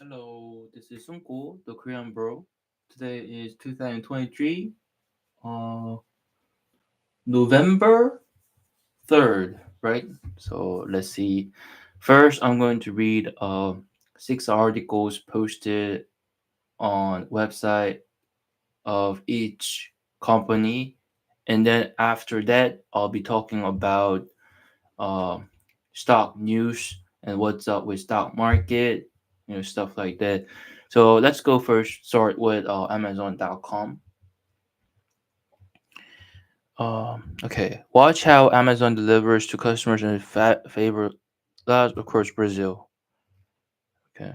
Hello, this is Sunko, the Korean bro. Today is 2023, uh, November 3rd, right? So let's see. First, I'm going to read six articles posted on website of each company, and then after that, I'll be talking about uh, stock news and what's up with stock market, stuff like that. So let's go first. Start with Amazon.com. Okay, watch how Amazon delivers to customers in favor. That of course Brazil. Okay.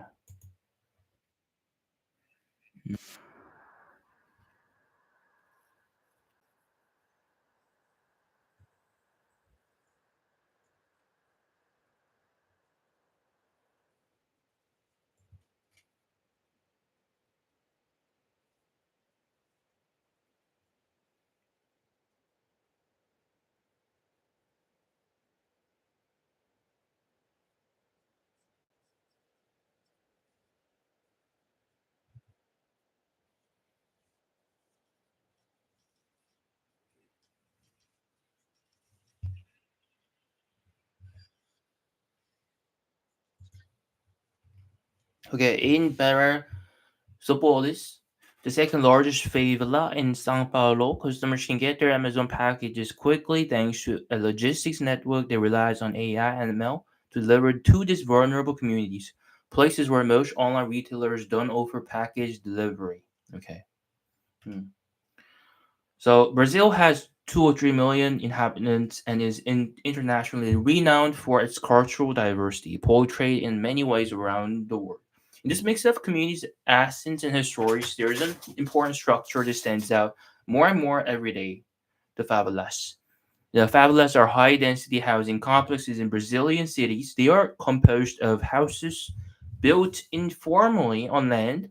Okay, in Parasopolis, the second largest favela in São Paulo, customers can get their Amazon packages quickly thanks to a logistics network that relies on AI and ML to deliver to these vulnerable communities, places where most online retailers don't offer package delivery. Okay. Hmm. So Brazil has 2 or 3 million inhabitants and is internationally renowned for its cultural diversity, portrayed in many ways around the world. In this mix of communities, accents, and histories, there is an important structure that stands out more and more every day: the favelas. The favelas are high-density housing complexes in Brazilian cities. They are composed of houses built informally on land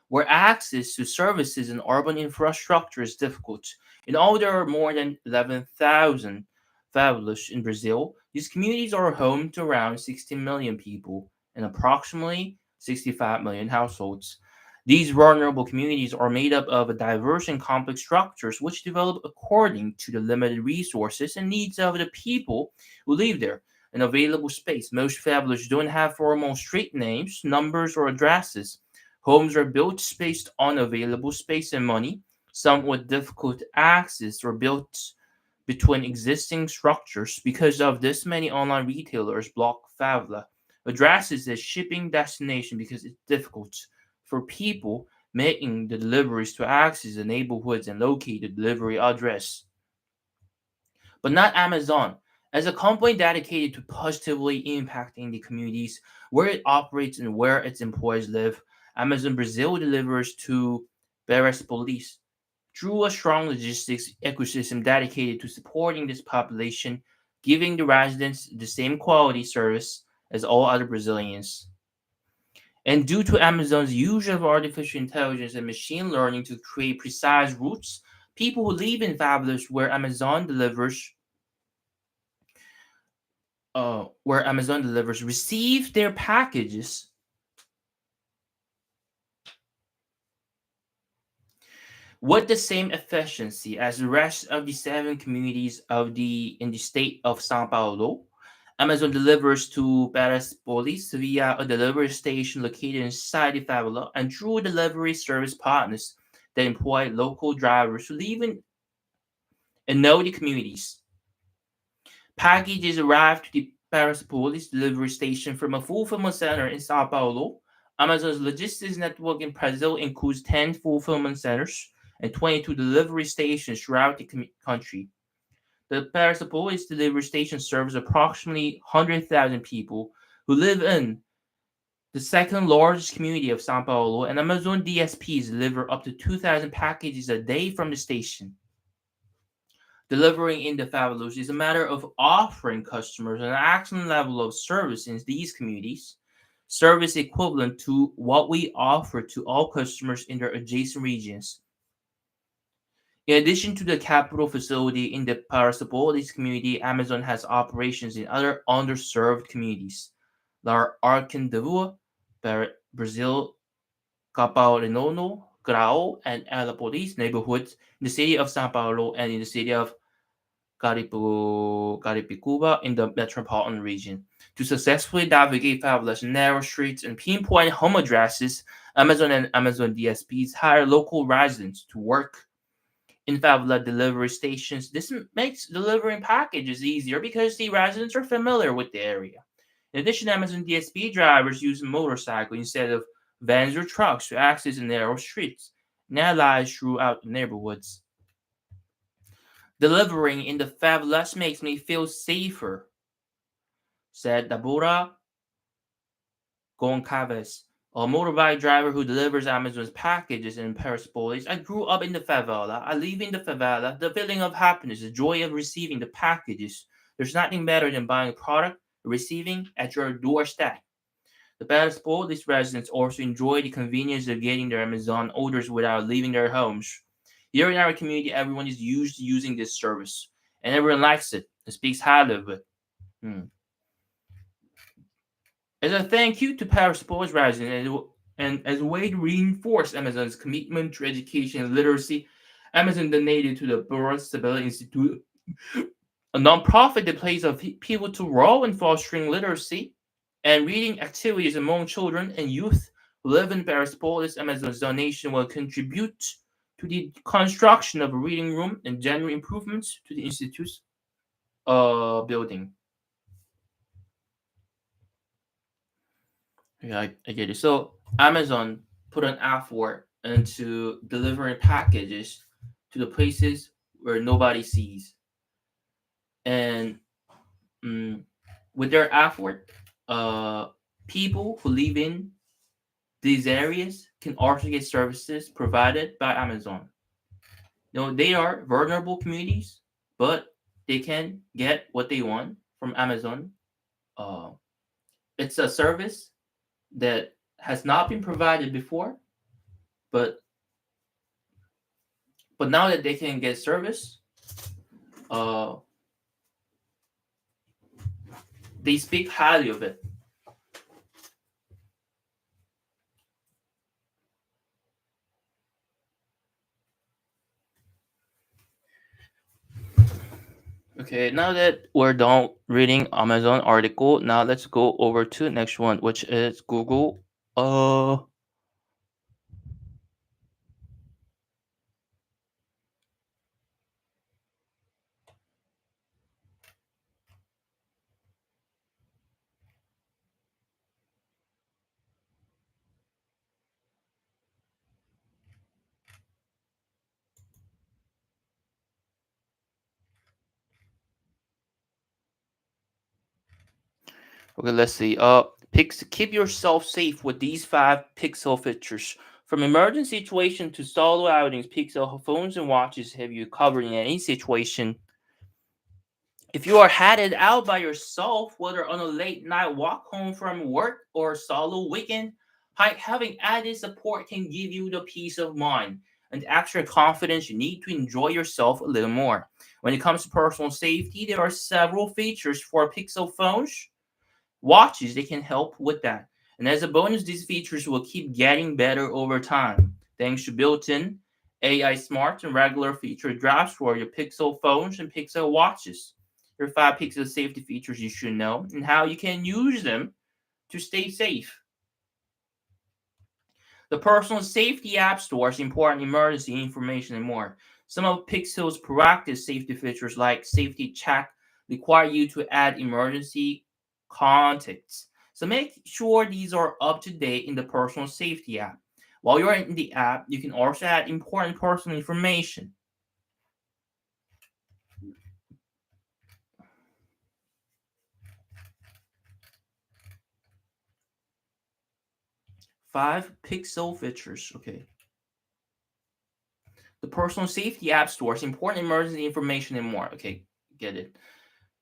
where access to services and urban infrastructure is difficult. In all, there are more than 11,000 favelas in Brazil. These communities are home to around 16 million people and approximately 65 million households. These vulnerable communities are made up of diverse and complex structures which develop according to the limited resources and needs of the people who live there. An available space. Most favelas don't have formal street names, numbers, or addresses. Homes are built based on available space and money. Some with difficult access are built between existing structures. Because of this, many online retailers block favela addresses as shipping destination because it's difficult for people making the deliveries to access the neighborhoods and locate the delivery address. But not Amazon. As a company dedicated to positively impacting the communities where it operates and where its employees live, Amazon Brazil delivers to various police through a strong logistics ecosystem dedicated to supporting this population, giving the residents the same quality service as all other Brazilians. And due to Amazon's use of artificial intelligence and machine learning to create precise routes, people who live in favelas where Amazon delivers receive their packages with the same efficiency as the rest of the seven communities of the in the state of São Paulo. Amazon delivers to Paraispolis via a delivery station located inside the favela and through delivery service partners that employ local drivers who live in and know the communities. Packages arrive to the Paraispolis delivery station from a fulfillment center in Sao Paulo. Amazon's logistics network in Brazil includes 10 fulfillment centers and 22 delivery stations throughout the country. The Paraispolis delivery station serves approximately 100,000 people who live in the second largest community of Sao Paulo, and Amazon DSPs deliver up to 2,000 packages a day from the station. Delivering in the favelas is a matter of offering customers an excellent level of service in these communities, service equivalent to what we offer to all customers in their adjacent regions. In addition to the capital facility in the Parasapolis community, Amazon has operations in other underserved communities, like Arcandavua, Brazil, Capauenono, Grau, and Alapolis neighborhoods in the city of Sao Paulo and in the city of Caripicuba in the metropolitan region. To successfully navigate fabulous narrow streets and pinpoint home addresses, Amazon and Amazon DSPs hire local residents to work in favela delivery stations. This makes delivering packages easier because the residents are familiar with the area. In addition, Amazon DSP drivers use motorcycles instead of vans or trucks to access the narrow streets and allies throughout the neighborhoods. Delivering in the favelas makes me feel safer, said Dabura Goncalves, a motorbike driver who delivers Amazon's packages in Persepolis. I grew up in the favela. I live in the favela. The feeling of happiness, the joy of receiving the packages. There's nothing better than buying a product, receiving at your doorstep. The Persepolis residents also enjoy the convenience of getting their Amazon orders without leaving their homes. Here in our community, everyone is used to using this service, and everyone likes it and speaks highly of it. Hmm. As a thank you to Paris Sports Rising and as a way to reinforce Amazon's commitment to education and literacy, Amazon donated to the Burroughs Stability Institute, a nonprofit that plays a pivotal role in fostering literacy and reading activities among children and youth who live in Persepolis. Amazon's donation will contribute to the construction of a reading room and general improvements to the institute's building. Yeah, I get it. So Amazon put an effort into delivering packages to the places where nobody sees, and mm, with their effort, uh, people who live in these areas can also get services provided by Amazon. They are vulnerable communities, but they can get what they want from Amazon. Uh, it's a service that has not been provided before, but now that they can get service, uh, they speak highly of it. Okay, now that we're done reading Amazon article, now let's go over to the next one, which is Google. Okay, let's see. Keep yourself safe with these 5 pixel features. From emergency situation to solo outings, Pixel phones and watches have you covered in any situation. If you are headed out by yourself, whether on a late night walk home from work or a solo weekend, having added support can give you the peace of mind and extra confidence you need to enjoy yourself a little more. When it comes to personal safety, there are several features for Pixel phones watches they can help with that. And as a bonus, these features will keep getting better over time thanks to built-in AI smart and regular feature drafts for your Pixel phones and Pixel watches. Your 5 pixel safety features you should know and how you can use them to stay safe. The personal safety app stores important emergency information and more. Some of Pixel's proactive safety features like safety check require you to add emergency contacts. So make sure these are up to date in the personal safety app. While you're in the app, you can also add important personal information. 5 pixel features. Okay. The personal safety app stores important emergency information and more. Okay, get it.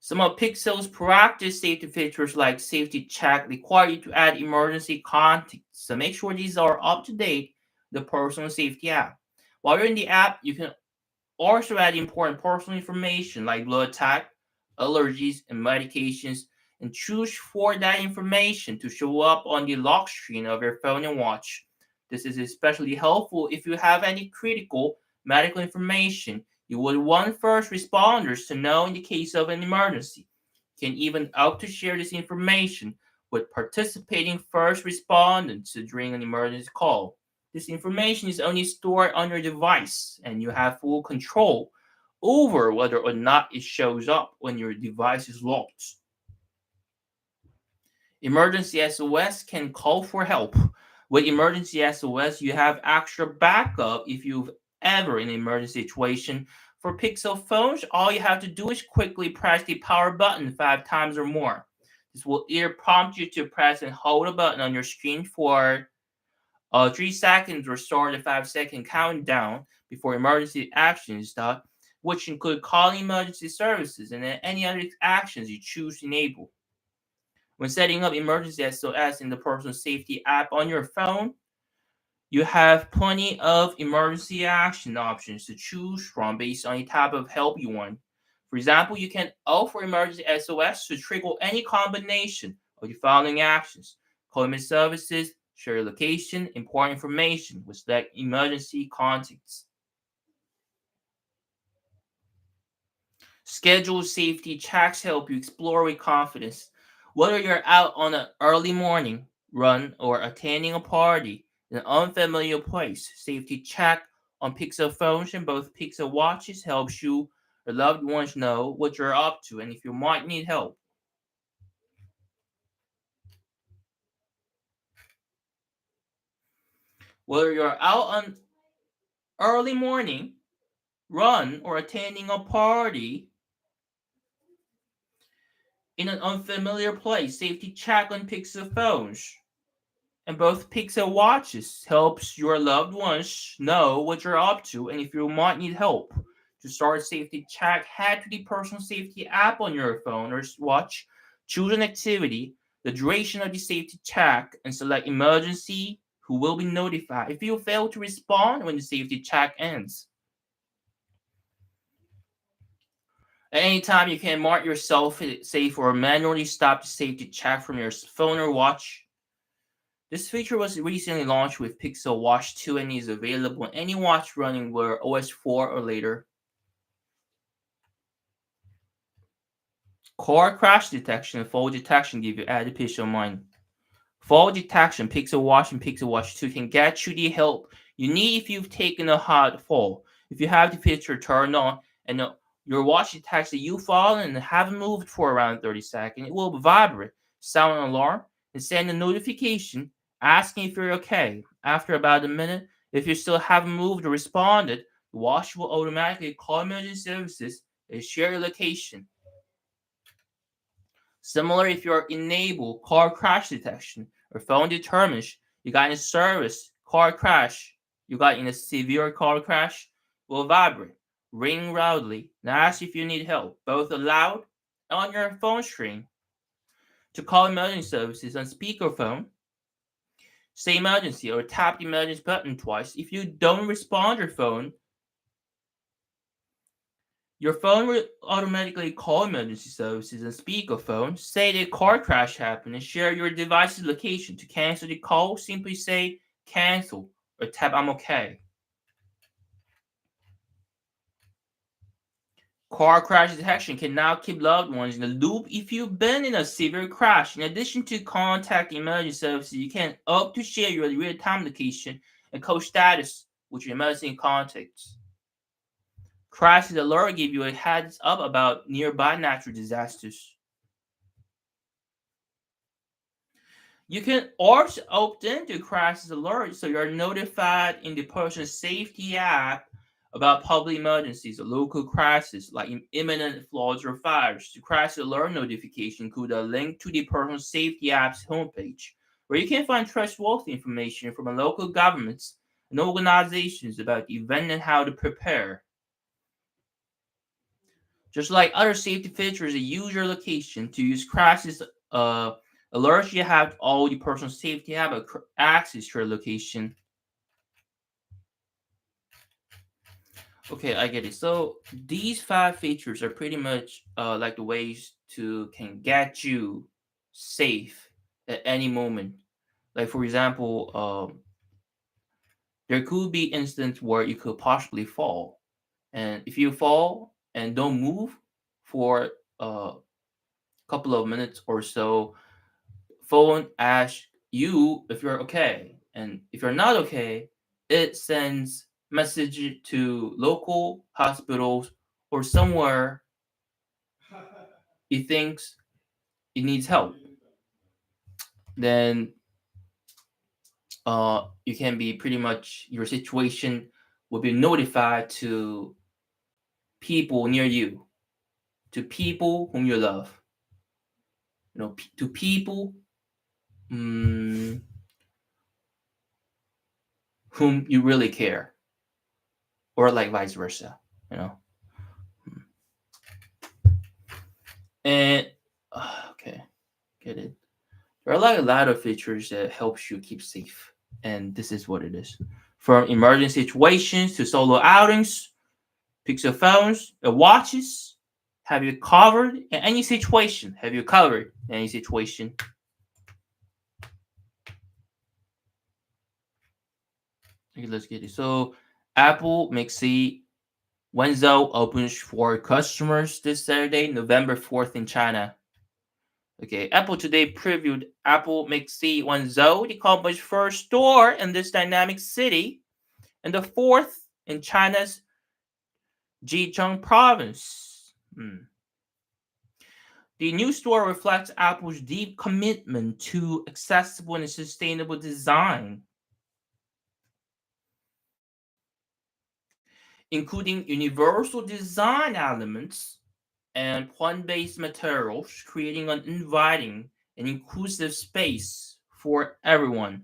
Some of Pixel's proactive safety features like safety check require you to add emergency contacts. So make sure these are up to date, the personal safety app. While you're in the app, you can also add important personal information like blood type, allergies, and medications. and choose for that information to show up on the lock screen of your phone and watch. This is especially helpful if you have any critical medical information you would want first responders to know in the case of an emergency. You can even opt to share this information with participating first responders during an emergency call. This information is only stored on your device, and you have full control over whether or not it shows up when your device is locked. Emergency SOS can call for help. With emergency SOS, you have extra backup if you've ever in an emergency situation. For Pixel phones, all you have to do is quickly press the power button 5 times or more. This will either prompt you to press and hold a button on your screen for 3 seconds or start a 5-second countdown before emergency actions start, which include calling emergency services and any other actions you choose to enable. When setting up emergency SOS in the personal safety app on your phone, you have plenty of emergency action options to choose from based on the type of help you want. For example, you can opt for emergency SOS to trigger any combination of the following actions: call emergency services, share your location, important information with select emergency contacts. Scheduled safety checks help you explore with confidence. Whether you're out on an early morning run or attending a party in an unfamiliar place, safety check on Pixel phones and both Pixel watches helps you or loved ones know what you're up to and if you might need help. Whether you're out on early morning run or attending a party in an unfamiliar place, safety check on Pixel phones and both Pixel watches helps your loved ones know what you're up to and if you might need help. To start a safety check, head to the personal safety app on your phone or watch, choose an activity, the duration of the safety check, and select emergency, who will be notified if you fail to respond when the safety check ends. At any time, you can mark yourself safe or manually stop the safety check from your phone or watch. This feature was recently launched with Pixel Watch 2 and is available on any watch running with OS 4 or later. Car crash detection and fall detection give you added peace of mind. Fall detection, Pixel Watch and Pixel Watch 2 can get you the help you need if you've taken a hard fall. If you have the feature turned on and your watch detects that you've fallen and haven't moved for around 30 seconds, it will vibrate, sound an alarm, and send a notification asking if you're okay. After about a minute, if you still haven't moved or responded, the watch will automatically call emergency services and share your location. Similar if you're enable car crash detection or phone determines you got in a service car crash, you got in a severe car crash, will vibrate, ring loudly, and ask if you need help, both aloud and on your phone screen. To call emergency services on speakerphone, say emergency or tap the emergency button twice. If you don't respond your phone will automatically call emergency services and speakerphone, say the car crash happened, and share your device's location. To cancel the call, simply say cancel or tap I'm okay. Car crash detection can now keep loved ones in the loop if you've been in a severe crash. In addition to contact emergency services, you can opt to share your real-time location and call status with your emergency contacts. Crisis alert give you a heads up about nearby natural disasters. You can also opt into crisis alert so you're notified in the personal safety app about public emergencies or local crises like imminent floods or fires. The crisis alert notification include a link to the personal safety app's homepage, where you can find trustworthy information from local governments and organizations about the event and how to prepare. Just like other safety features, a user location to use crisis uh, alerts, you have all the personal safety have access to your location. Okay, I get it. So these 5 features are pretty much like the ways to can get you safe at any moment. Like for example, there could be instances where you could possibly fall, and if you fall and don't move for a couple of minutes or so, phone asks you if you're okay, and if you're not okay, it sends message to local hospitals or somewhere it thinks it needs help. Then you can be pretty much your situation will be notified to people near you, to people whom you love, to people mm, whom you really care, or like vice versa, you know. And okay, get it. There are like a lot of features that helps you keep safe, and this is what it is. From emergency situations to solo outings, Pixel phones, watches, have you covered in any situation? Have you covered in any situation? Okay, let's get it. So, Apple Mixi Wenzo opens for customers this Saturday, November 4th in China. Okay, Apple today previewed Apple Mixi Wenzo, the company's first store in this dynamic city, and the fourth in China's Zhejiang province. The new store reflects Apple's deep commitment to accessible and sustainable design, including universal design elements and plant-based materials, creating an inviting and inclusive space for everyone.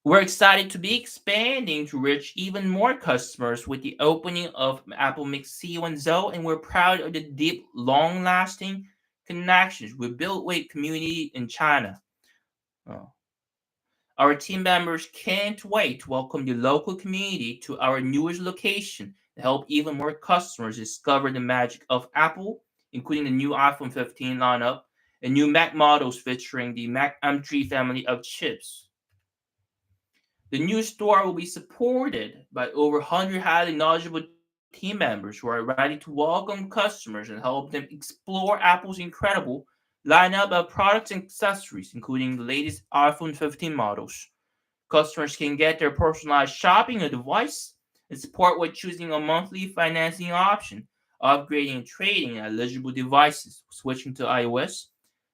We're excited to be expanding to reach even more customers with the opening of Apple Mix C1 and we're proud of the deep, long-lasting connections we built with community in China. Oh. Our team members can't wait to welcome the local community to our newest location and help even more customers discover the magic of Apple, including the new iPhone 15 lineup and new Mac models featuring the Mac M3 family of chips. The new store will be supported by over 100 highly knowledgeable team members who are ready to welcome customers and help them explore Apple's incredible lineup of products and accessories, including the latest iPhone 15 models. Customers can get their personalized shopping advice and support with choosing a monthly financing option, upgrading and trading eligible devices, switching to iOS,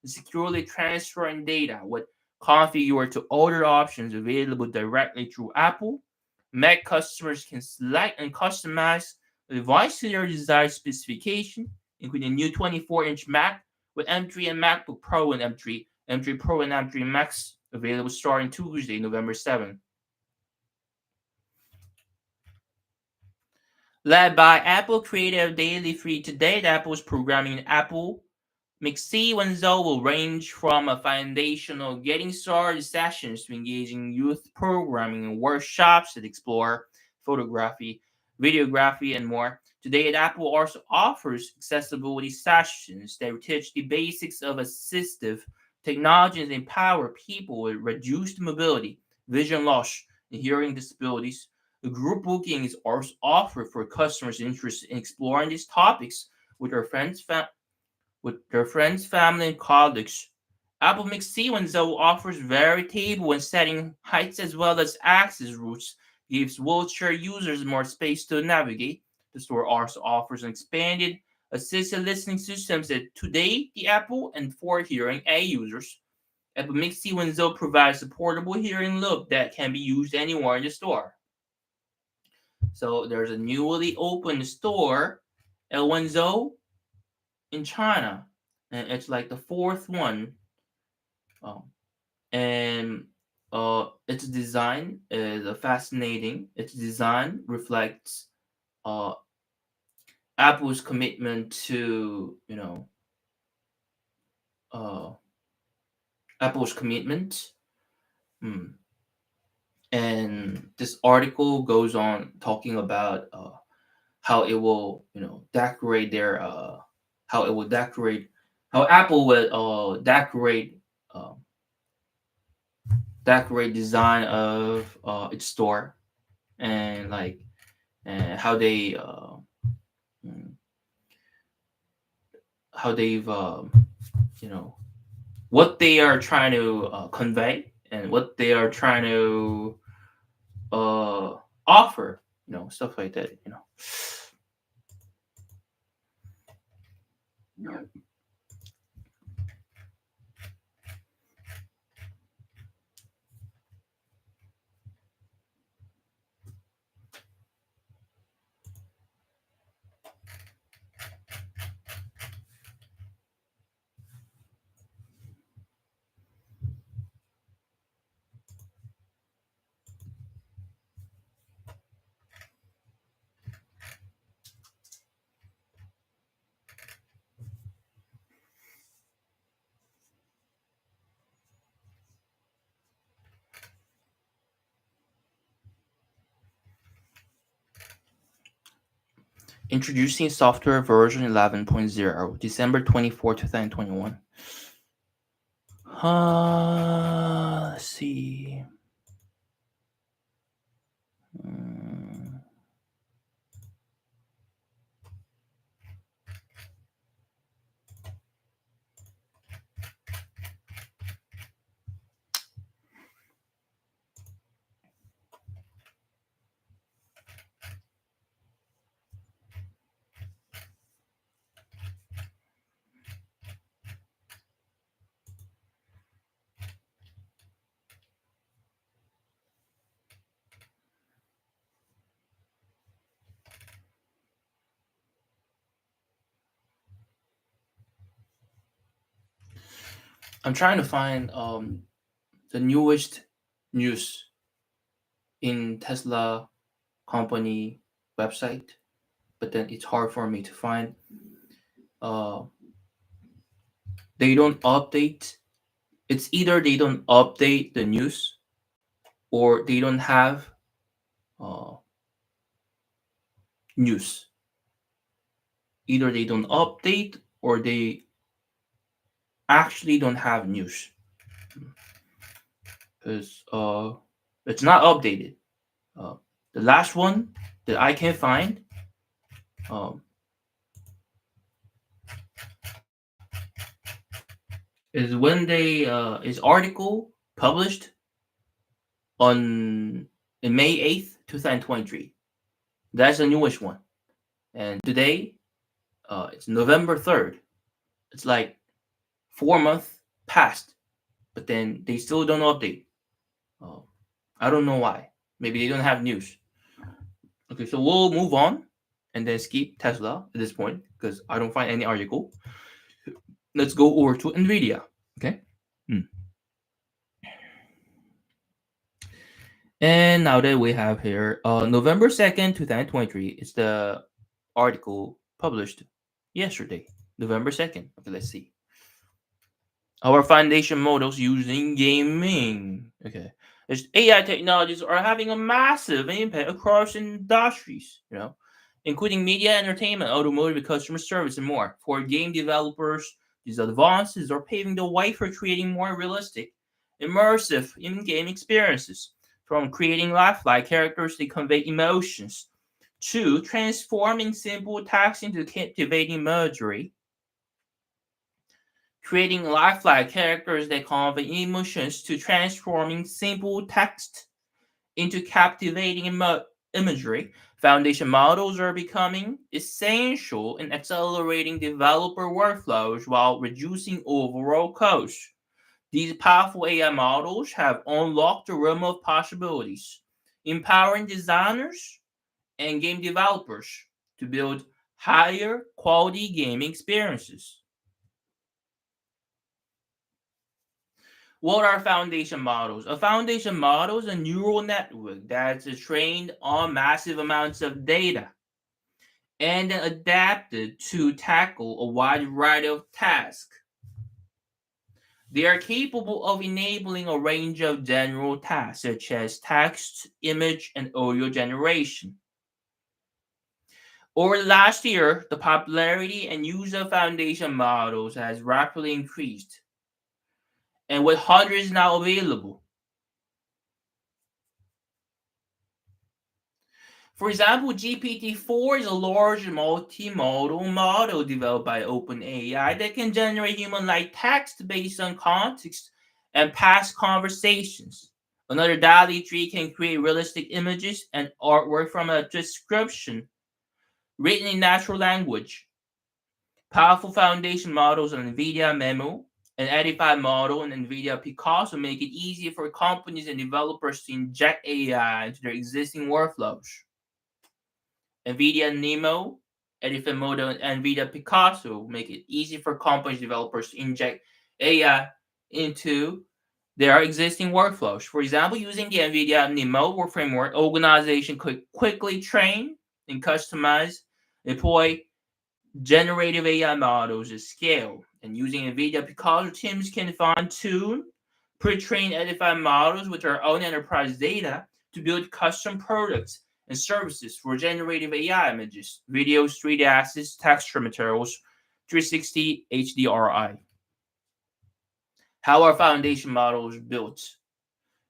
and securely transferring data with configure to other options available directly through Apple. Mac customers can select and customize the device to their desired specification, including a new 24-inch Mac with M3 and MacBook Pro and M3 Pro and M3 Max available starting Tuesday, November 7th. Led by Apple Creative Daily Free to date, Apple's programming in Apple McSee Wenzel will range from a foundational getting started sessions to engaging youth programming and workshops that explore photography, videography, and more. Today, Apple also offers accessibility sessions that teach the basics of assistive technology and empower people with reduced mobility, vision loss, and hearing disabilities. The group booking is also offered for customers interested in exploring these topics with their friends, family, and colleagues. Apple McSequenzo offers variable and setting heights as well as access routes, gives wheelchair users more space to navigate. The store also offers an expanded assisted listening systems that today the Apple and for hearing aid users. Apple McSequenzo provides a portable hearing loop that can be used anywhere in the store. So there's a newly opened store, El Wenzo, in China, and it's like the fourth one. Um, and its design is fascinating. Its design reflects uh, Apple's commitment to uh, Apple's commitment. Hmm. And this article goes on talking about how it will decorate their how it will decorate, how Apple would uh, decorate design of its store, and like and mm, how they've you know what they are trying to convey and what they are trying to uh, offer, stuff like that. Introducing software version 11.0, December 24, 2021. Let's see. Mm, I'm trying to find the newest news in Tesla company website, but then it's hard for me to find. Uh, they don't update. It's either they don't update the news or they don't have uh, news. Either they don't update or they actually don't have news because it's not updated. Uh, the last one that I can find um, is when they is article published on in May 8th, 2023. That's the newest one. And today, it's November 3rd. It's like 4 months passed, but then they still don't update. Uh, I don't know why. Maybe they don't have news. Okay, so we'll move on and then skip Tesla at this point because I don't find any article. Let's go over to Nvidia. Okay. Hmm. And now that we have here, November 2nd, 2023 is the article published yesterday, November 2nd. Okay, let's see. Our foundation models using gaming. Okay. As AI technologies are having a massive impact across industries, including media, entertainment, automotive, customer service, and more. For game developers, these advances are paving the way for creating more realistic, immersive in-game experiences. From creating lifelike characters that convey emotions, to transforming simple text into captivating imagery, creating lifelike characters that convey emotions, to transforming simple text into captivating imagery. Foundation models are becoming essential in accelerating developer workflows while reducing overall costs. These powerful AI models have unlocked a realm of possibilities, empowering designers and game developers to build higher quality gaming experiences. What are foundation models? A foundation model is a neural network that is trained on massive amounts of data and adapted to tackle a wide variety of tasks. They are capable of enabling a range of general tasks such as text, image, and audio generation. Over the last year, the popularity and use of foundation models has rapidly increased, and with hundreds now available. For example, GPT-4 is a large multimodal model developed by OpenAI that can generate human-like text based on context and past conversations. Another DALL-E 3 can create realistic images and artwork from a description written in natural language. Powerful foundation models on NVIDIA Memo and Edify model on NVIDIA Picasso make it easier for companies and developers to inject AI into their existing workflows. NVIDIA Nemo, Edify model, and NVIDIA Picasso make it easy for companies developers to inject AI into their existing workflows. For example, using the NVIDIA Nemo work framework, organization could quickly train and customize, deploy generative AI models at scale, and using NVIDIA Picasso teams can fine-tune pre-trained edified models with our own enterprise data to build custom products and services for generative AI images, videos, 3D assets, texture materials, 360 HDRI. How are foundation models built?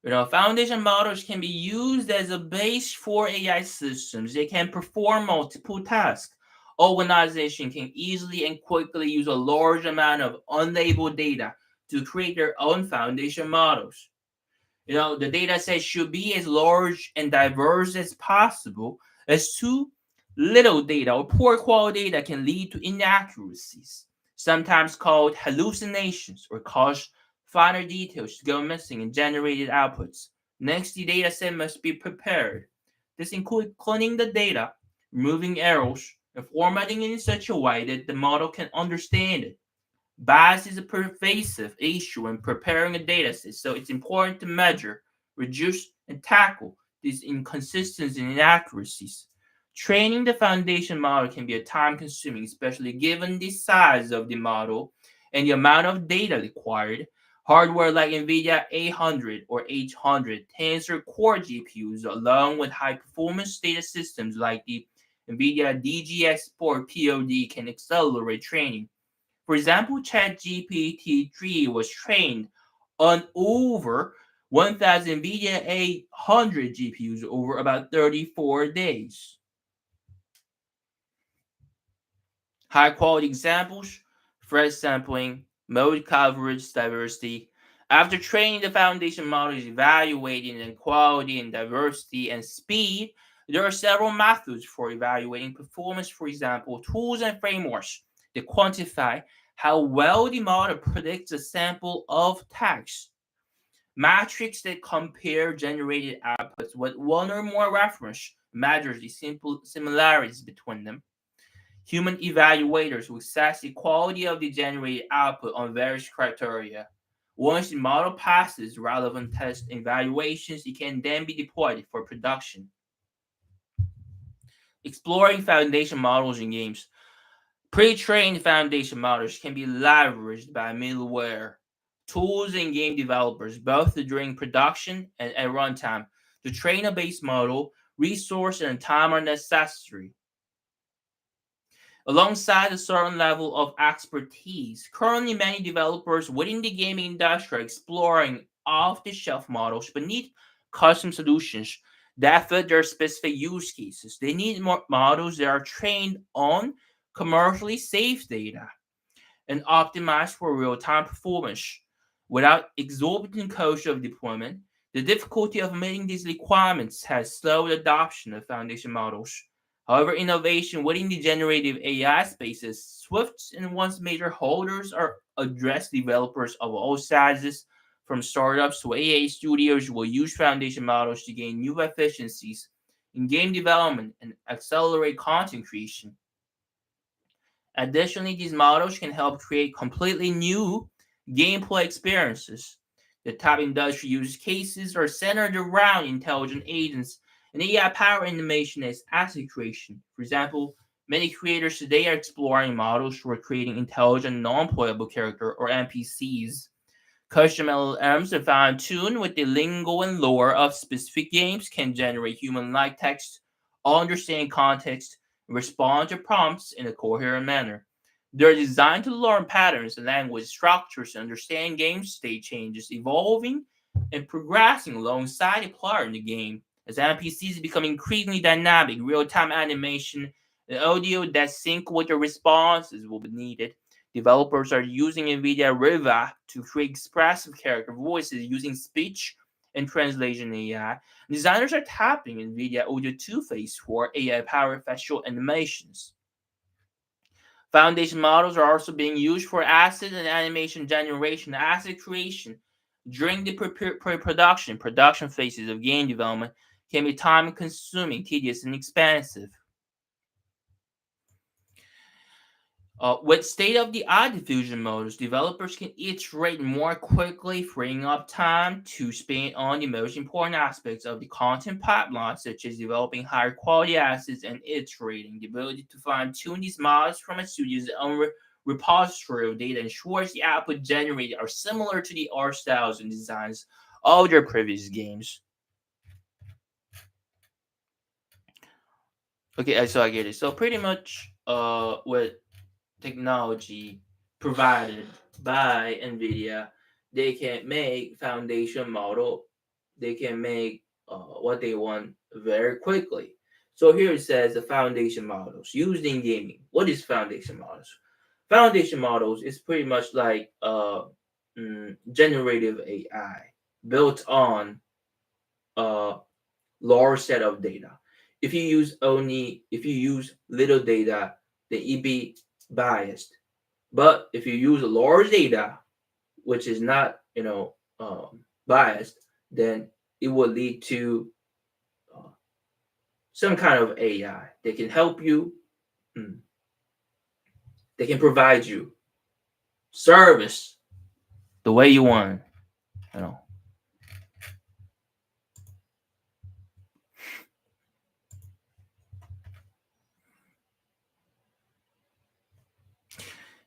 Foundation models can be used as a base for AI systems. They can perform multiple tasks. Organization can easily and quickly use a large amount of unlabeled data to create their own foundation models. The data set should be as large and diverse as possible, as too little data or poor quality data can lead to inaccuracies, sometimes called hallucinations, or cause finer details to go missing in generated outputs. Next, the data set must be prepared. This includes cleaning the data, removing errors, and formatting it in such a way that the model can understand it. Bias is a pervasive issue in preparing a dataset, so it's important to measure, reduce, and tackle these inconsistencies and inaccuracies. Training the foundation model can be a time consuming, especially given the size of the model and the amount of data required. Hardware like NVIDIA 800 or 800 Tensor Core GPUs, along with high performance data systems like the NVIDIA DGX Sport POD, can accelerate training. For example, ChatGPT-3 was trained on over 1,000 NVIDIA 800 GPUs over about 34 days. High quality examples, fresh sampling, mode coverage, diversity. After training, the foundation model is evaluating the quality and diversity and speed. There are several methods for evaluating performance, for example, tools and frameworks that quantify how well the model predicts a sample of text. Metrics that compare generated outputs with one or more reference measures the simple similarities between them. Human evaluators will assess the quality of the generated output on various criteria. Once the model passes relevant test evaluations, it can then be deployed for production. Exploring foundation models in games. Pre-trained foundation models can be leveraged by middleware tools and game developers, both during production and at runtime. To train a base model, resource and time are necessary. Alongside a certain level of expertise, currently many developers within the gaming industry are exploring off-the-shelf models but need custom solutions that fit their specific use cases. They need more models that are trained on commercially safe data and optimized for real-time performance without exorbitant cost of deployment. The difficulty of meeting these requirements has slowed adoption of foundation models. However, innovation within the generative AI space is swift, and once major holders are addressed, developers of all sizes, from startups to AI studios, will use foundation models to gain new efficiencies in game development and accelerate content creation. Additionally, these models can help create completely new gameplay experiences. The top industry use cases are centered around intelligent agents and AI powered animation as asset creation. For example, many creators today are exploring models for creating intelligent non-playable character or NPCs. Custom LLMs that fine tuned with the lingo and lore of specific games can generate human like text, understand context, respond to prompts in a coherent manner. They're designed to learn patterns and language structures, understand game state changes, evolving and progressing alongside the player in the game. As NPCs become increasingly dynamic, real-time animation and audio that sync with the responses will be needed. Developers are using NVIDIA Riva to create expressive character voices using speech and translation AI. Designers are tapping NVIDIA Audio 2 Phase 4 AI-powered facial animations. Foundation models are also being used for asset and animation generation, asset creation. During the production phases of game development can be time consuming, tedious, and expensive. With state-of-the-art diffusion models, developers can iterate more quickly, freeing up time to spend on the most important aspects of the content pipeline, such as developing higher quality assets and iterating. The ability to fine-tune these models from a studio's own repository of data ensures the output generated are similar to the art styles and designs of their previous games. Okay, so I get it. So pretty much, with technology provided by NVIDIA, they can make foundation model. They can make what they want very quickly. So here it says the foundation models used in gaming. What is foundation models? Foundation models is pretty much like generative AI built on a large set of data. If you use little data, then it be biased. But if you use large data, which is not biased, then it will lead to uh, some kind of AI. They can help you. mm, They can provide you service the way you want. You know.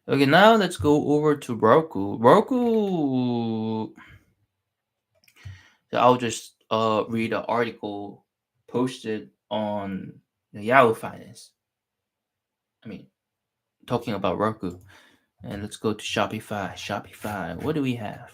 Okay, now let's go over to Roku. Roku. So I'll just read an article posted on the Yahoo Finance. I mean, talking about Roku. And let's go to Shopify. Shopify. What do we have?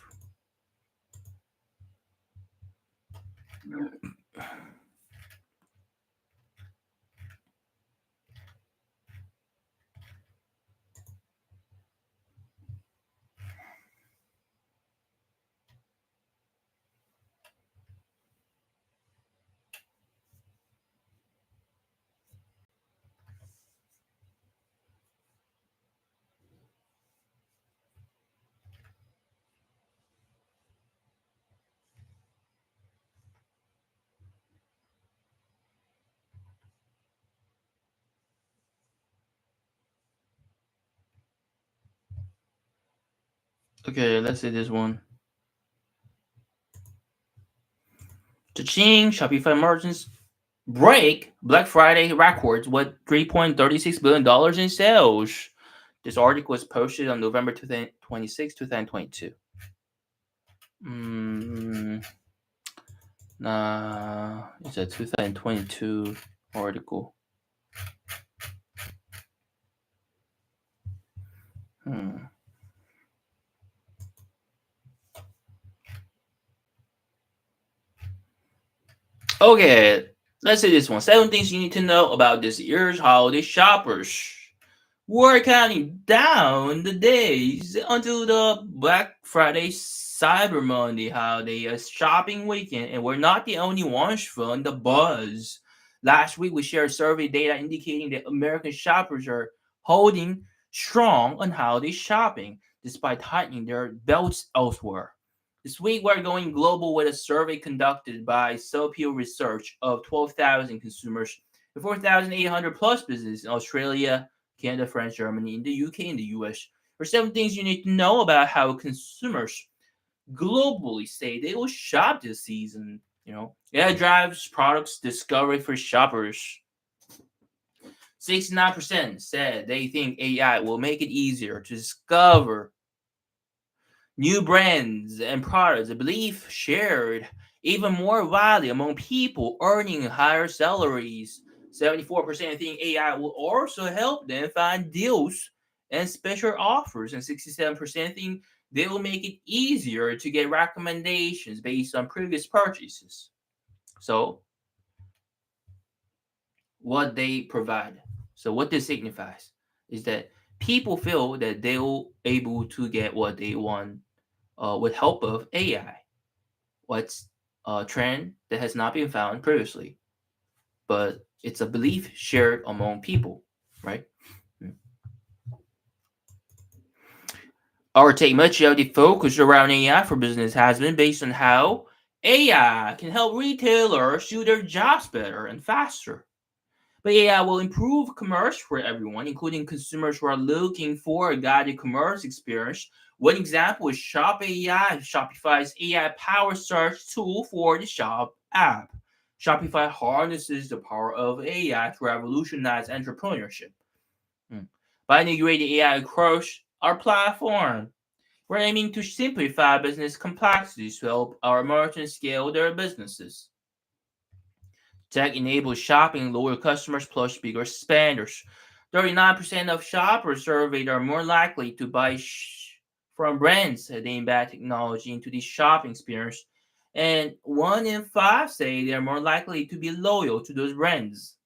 Okay, let's see this one. Cha-ching! Shopify merchants break Black Friday records with $3.36 billion in sales. This article was posted on November 26, 2022. Nah, it's a 2022 article. Hmm. Okay, let's say this one. 7 things you need to know about this year's holiday shoppers. We're counting down the days until the Black Friday, Cyber Monday holiday, a shopping weekend, and we're not the only ones feeling the buzz. Last week, we shared survey data indicating that American shoppers are holding strong on holiday shopping despite tightening their belts elsewhere. This week, we're going global with a survey conducted by Sopio Research of 12,000 consumers and 4,800 plus businesses in Australia, Canada, France, Germany, in the UK, and the US. There are 7 things you need to know about how consumers globally say they will shop this season. AI drives products discovery for shoppers. 69% said they think AI will make it easier to discover new brands and products. A belief shared even more widely among people earning higher salaries. 74% think AI will also help them find deals and special offers, and 67% think they will make it easier to get recommendations based on previous purchases. So, what they provide. So, what this signifies is that people feel that they'll able to get what they want with help of AI. What's a trend that has not been found previously, but it's a belief shared among people, right? Mm. Our take much of the focus around AI for business has been based on how AI can help retailers do their jobs better and faster. But AI will improve commerce for everyone, including consumers who are looking for a guided commerce experience. One example is Shop AI, Shopify's AI-powered search tool for the Shop app. Shopify harnesses the power of AI to revolutionize entrepreneurship. Hmm. By integrating AI across our platform, we're aiming to simplify business complexities to help our merchants scale their businesses. Tech enables shopping loyal customers plus bigger spenders. 39% of shoppers surveyed are more likely to buy from brands that embed technology into the shopping experience, and 1 in 5 say they are more likely to be loyal to those brands.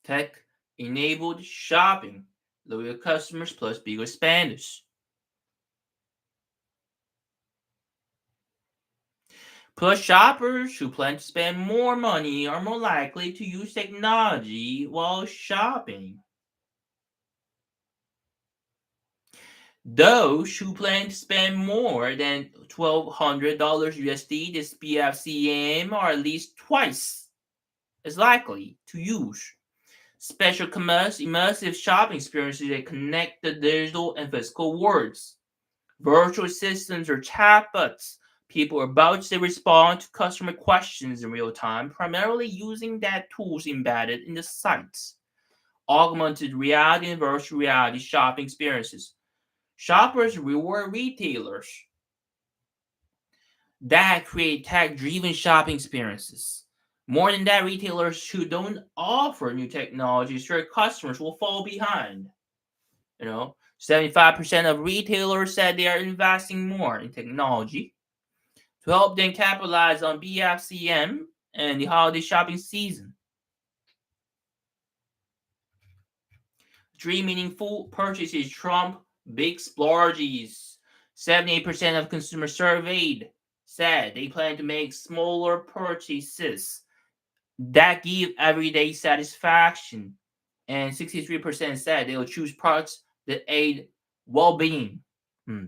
Tech enabled shopping, loyal customers plus bigger spenders. Plus, shoppers who plan to spend more money are more likely to use technology while shopping. Those who plan to spend more than $1,200 USD this BFCM are at least twice as likely to use special commerce immersive shopping experiences that connect the digital and physical worlds. Virtual assistants or chatbots. People are about to respond to customer questions in real time, primarily using that tools embedded in the sites. Augmented reality and virtual reality shopping experiences. Shoppers reward retailers that create tech-driven shopping experiences. More than that, retailers who don't offer new technologies to their customers will fall behind. 75% of retailers said they are investing more in technology to help them capitalize on BFCM and the holiday shopping season. 3 meaningful purchases trump big splurges. 78% of consumers surveyed said they plan to make smaller purchases that give everyday satisfaction. And 63% said they will choose products that aid well being. Hmm.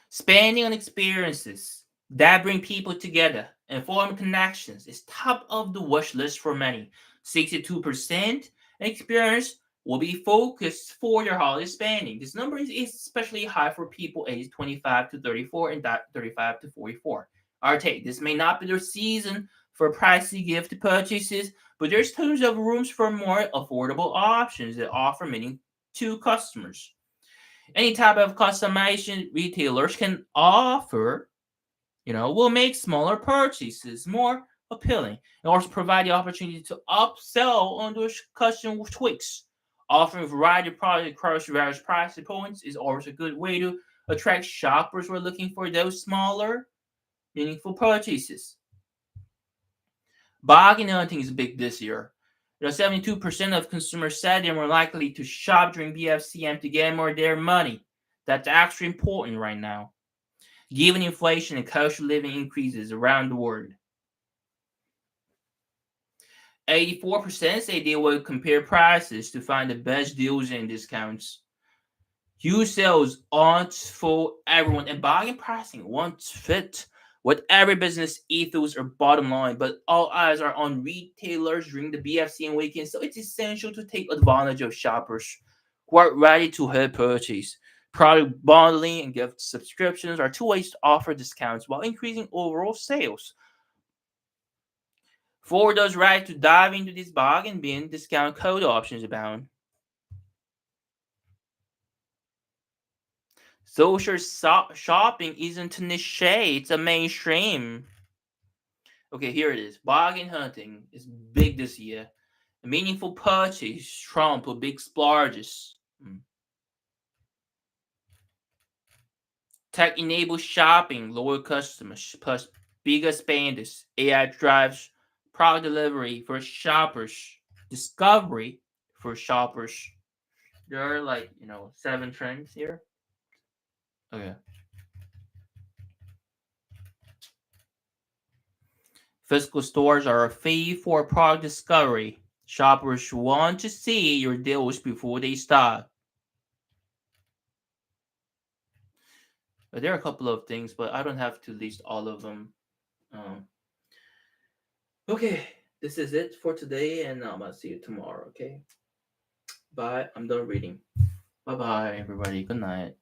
Spending on experiences that bring people together and form connections is top of the wish list for many. 62% experience will be focused for your holiday spending. This number is especially high for people aged 25 to 34 and 35 to 44. Our take, this may not be their season for pricey gift purchases, but there's tons of rooms for more affordable options that offer meaning to customers. Any type of customization retailers can offer, will make smaller purchases more appealing and also provide the opportunity to upsell on those custom tweaks. Offering a variety of products across various price points is always a good way to attract shoppers who are looking for those smaller, meaningful purchases. Bargain hunting is big this year. 72% of consumers said they were likely to shop during BFCM to get more of their money. That's actually important right now, given inflation and cost of living increases around the world. 84% say they will compare prices to find the best deals and discounts. Huge sales aren't for everyone, and bargain pricing won't fit with every business ethos or bottom line, but all eyes are on retailers during the BFC and weekend, so it's essential to take advantage of shoppers who are ready to hit purchase. Product bundling and gift subscriptions are two ways to offer discounts while increasing overall sales. For those ready to dive into this bargain bin, discount code options abound. Social shopping isn't a niche, it's a mainstream. Okay, here it is. Bargain hunting is big this year. A meaningful purchase, Trump with big splurges. Tech-enabled shopping, lower customers, plus bigger spenders. AI drives product delivery for shoppers. Discovery for shoppers. There are like, 7 trends here. Okay. Physical stores are a fee for product discovery. Shoppers want to see your deals before they start. But there are a couple of things, but I don't have to list all of them. Um, okay, this is it for today, and I'm gonna see you tomorrow. Okay, bye. I'm done reading. Bye bye, everybody. Good night.